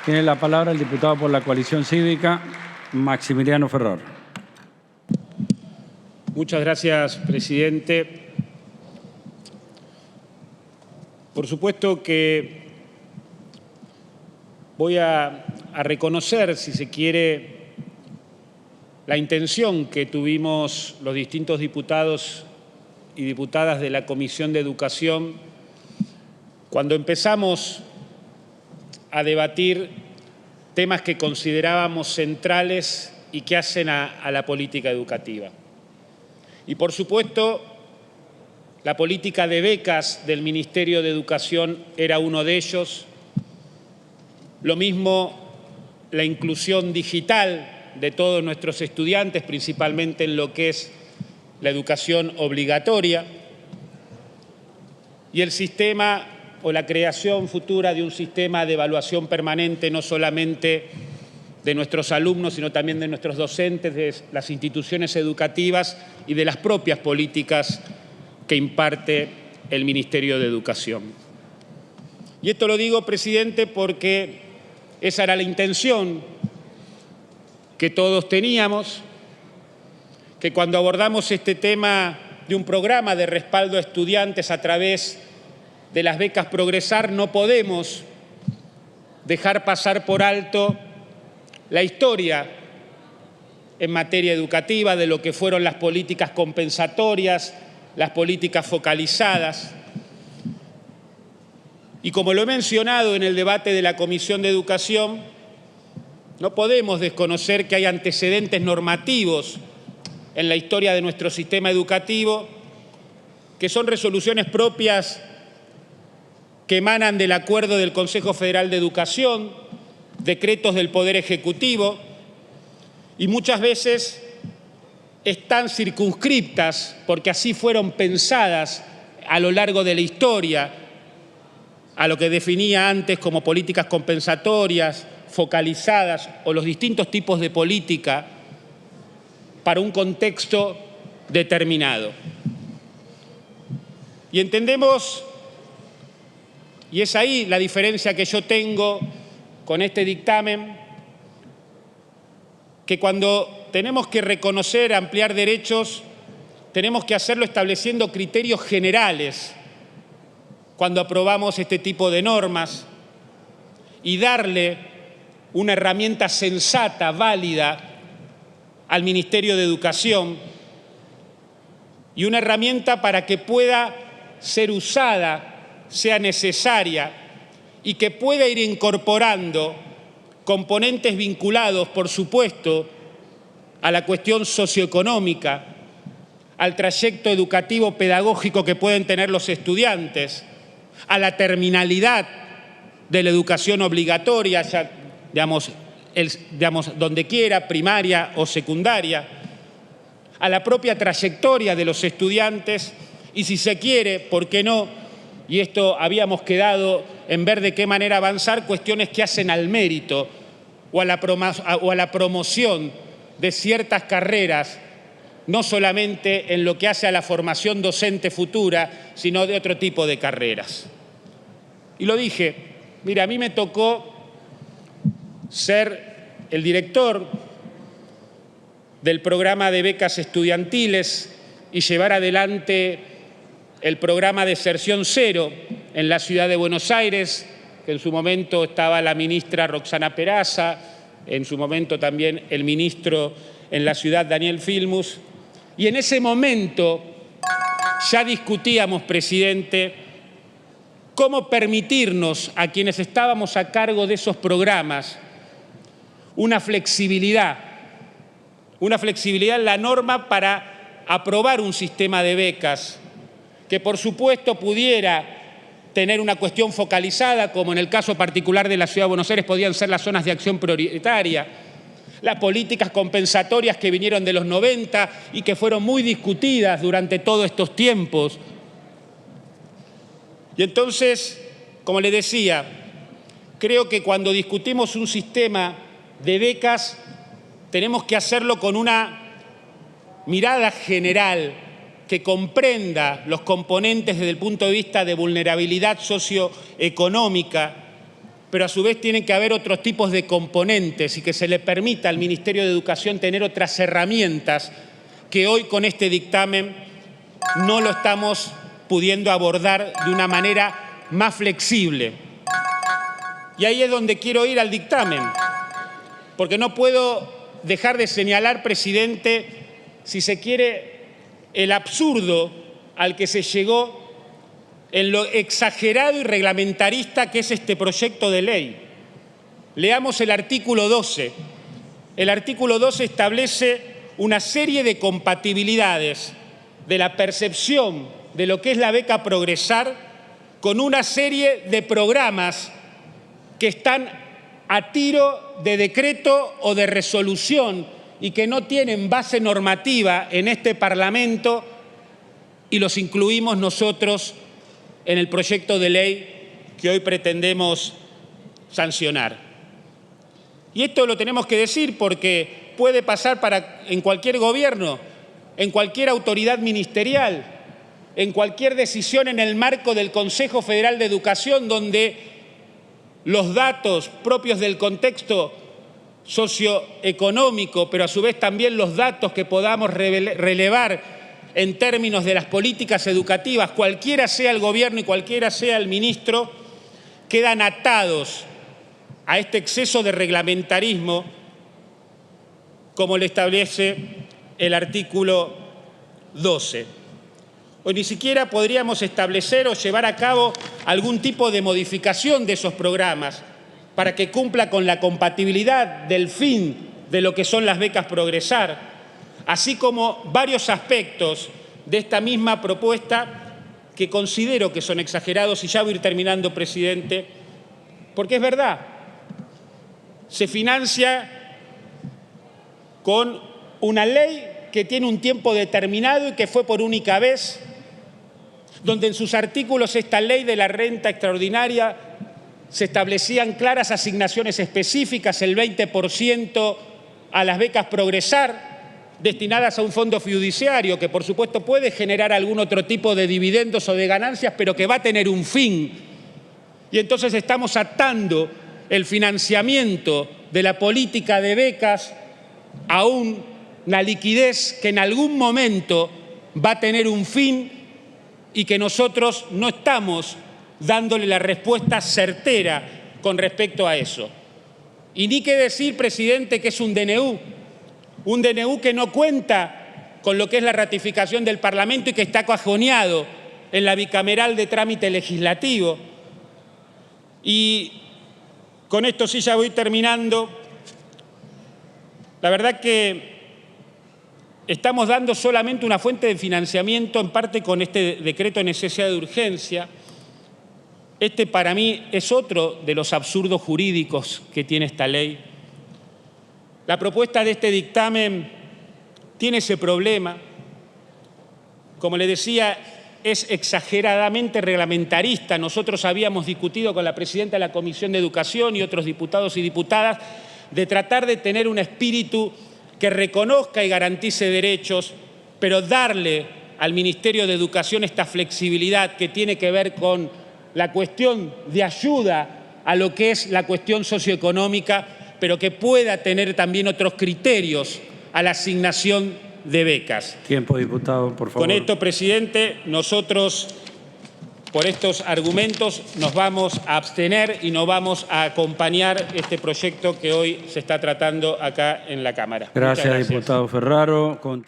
Tiene la palabra el diputado por la Coalición Cívica, Maximiliano Ferrer. Muchas gracias, presidente. Por supuesto que voy a reconocer, si se quiere, la intención que tuvimos los distintos diputados y diputadas de la Comisión de Educación cuando empezamos a debatir temas que considerábamos centrales y que hacen a la política educativa. Y, por supuesto, la política de becas del Ministerio de Educación era uno de ellos. Lo mismo la inclusión digital de todos nuestros estudiantes, principalmente en lo que es la educación obligatoria, y el sistema o la creación futura de un sistema de evaluación permanente, no solamente de nuestros alumnos, sino también de nuestros docentes, de las instituciones educativas y de las propias políticas que imparte el Ministerio de Educación. Y esto lo digo, presidente, porque esa era la intención que todos teníamos, que cuando abordamos este tema de un programa de respaldo a estudiantes a través de las becas Progresar, no podemos dejar pasar por alto la historia en materia educativa de lo que fueron las políticas compensatorias, las políticas focalizadas. Y como lo he mencionado en el debate de la Comisión de Educación, no podemos desconocer que hay antecedentes normativos en la historia de nuestro sistema educativo que son resoluciones propias que emanan del acuerdo del Consejo Federal de Educación, decretos del Poder Ejecutivo, y muchas veces están circunscriptas, porque así fueron pensadas a lo largo de la historia, a lo que definía antes como políticas compensatorias, focalizadas o los distintos tipos de política para un contexto determinado. Y entendemos, y es ahí la diferencia que yo tengo con este dictamen, que cuando tenemos que reconocer, ampliar derechos, tenemos que hacerlo estableciendo criterios generales cuando aprobamos este tipo de normas y darle una herramienta sensata, válida, al Ministerio de Educación y una herramienta para que pueda ser usada, sea necesaria y que pueda ir incorporando componentes vinculados, por supuesto, a la cuestión socioeconómica, al trayecto educativo pedagógico que pueden tener los estudiantes, a la terminalidad de la educación obligatoria, ya, digamos, donde quiera, primaria o secundaria, a la propia trayectoria de los estudiantes y, si se quiere, ¿por qué no? Y esto habíamos quedado en ver de qué manera avanzar, cuestiones que hacen al mérito o a la promoción de ciertas carreras, no solamente en lo que hace a la formación docente futura, sino de otro tipo de carreras. Y lo dije, mira, a mí me tocó ser el director del programa de becas estudiantiles y llevar adelante el programa Deserción Cero en la ciudad de Buenos Aires, que en su momento estaba la ministra Roxana Peraza, en su momento también el ministro en la ciudad, Daniel Filmus, y en ese momento ya discutíamos, presidente, cómo permitirnos a quienes estábamos a cargo de esos programas una flexibilidad en la norma para aprobar un sistema de becas que, por supuesto, pudiera tener una cuestión focalizada, como en el caso particular de la Ciudad de Buenos Aires podían ser las zonas de acción prioritaria, las políticas compensatorias que vinieron de los 90 y que fueron muy discutidas durante todos estos tiempos. Y entonces, como le decía, creo que cuando discutimos un sistema de becas tenemos que hacerlo con una mirada general que comprenda los componentes desde el punto de vista de vulnerabilidad socioeconómica pero a su vez tienen que haber otros tipos de componentes y que se le permita al Ministerio de Educación tener otras herramientas que hoy con este dictamen no lo estamos pudiendo abordar de una manera más flexible. Y ahí es donde quiero ir al dictamen, porque no puedo dejar de señalar, presidente, si se quiere, el absurdo al que se llegó en lo exagerado y reglamentarista que es este proyecto de ley. Leamos el artículo 12. El artículo 12 establece una serie de compatibilidades de la percepción de lo que es la beca Progresar con una serie de programas que están a tiro de decreto o de resolución y que no tienen base normativa en este Parlamento y los incluimos nosotros en el proyecto de ley que hoy pretendemos sancionar. Y esto lo tenemos que decir porque puede pasar en cualquier gobierno, en cualquier autoridad ministerial, en cualquier decisión en el marco del Consejo Federal de Educación, donde los datos propios del contexto socioeconómico, pero a su vez también los datos que podamos relevar en términos de las políticas educativas, cualquiera sea el gobierno y cualquiera sea el ministro, quedan atados a este exceso de reglamentarismo, como le establece el artículo 12. Hoy ni siquiera podríamos establecer o llevar a cabo algún tipo de modificación de esos programas para que cumpla con la compatibilidad del fin de lo que son las becas Progresar, así como varios aspectos de esta misma propuesta que considero que son exagerados, y ya voy a ir terminando, presidente, porque es verdad, se financia con una ley que tiene un tiempo determinado y que fue por única vez, donde en sus artículos esta ley de la renta extraordinaria se establecían claras asignaciones específicas, el 20% a las becas Progresar, destinadas a un fondo fiduciario que por supuesto puede generar algún otro tipo de dividendos o de ganancias, pero que va a tener un fin. Y entonces estamos atando el financiamiento de la política de becas a una liquidez que en algún momento va a tener un fin y que nosotros no estamos dándole la respuesta certera con respecto a eso. Y ni qué decir, presidente, que es un DNU que no cuenta con lo que es la ratificación del Parlamento y que está cajoneado en la bicameral de trámite legislativo. Y con esto sí ya voy terminando. La verdad que estamos dando solamente una fuente de financiamiento, en parte con este decreto de necesidad de urgencia. Este para mí es otro de los absurdos jurídicos que tiene esta ley. La propuesta de este dictamen tiene ese problema. Como le decía, es exageradamente reglamentarista. Nosotros habíamos discutido con la presidenta de la Comisión de Educación y otros diputados y diputadas de tratar de tener un espíritu que reconozca y garantice derechos, pero darle al Ministerio de Educación esta flexibilidad que tiene que ver con la cuestión de ayuda a lo que es la cuestión socioeconómica, pero que pueda tener también otros criterios a la asignación de becas. Tiempo, diputado, por favor. Con esto, presidente, nosotros, por estos argumentos, nos vamos a abstener y no vamos a acompañar este proyecto que hoy se está tratando acá en la Cámara. Gracias, diputado Ferraro.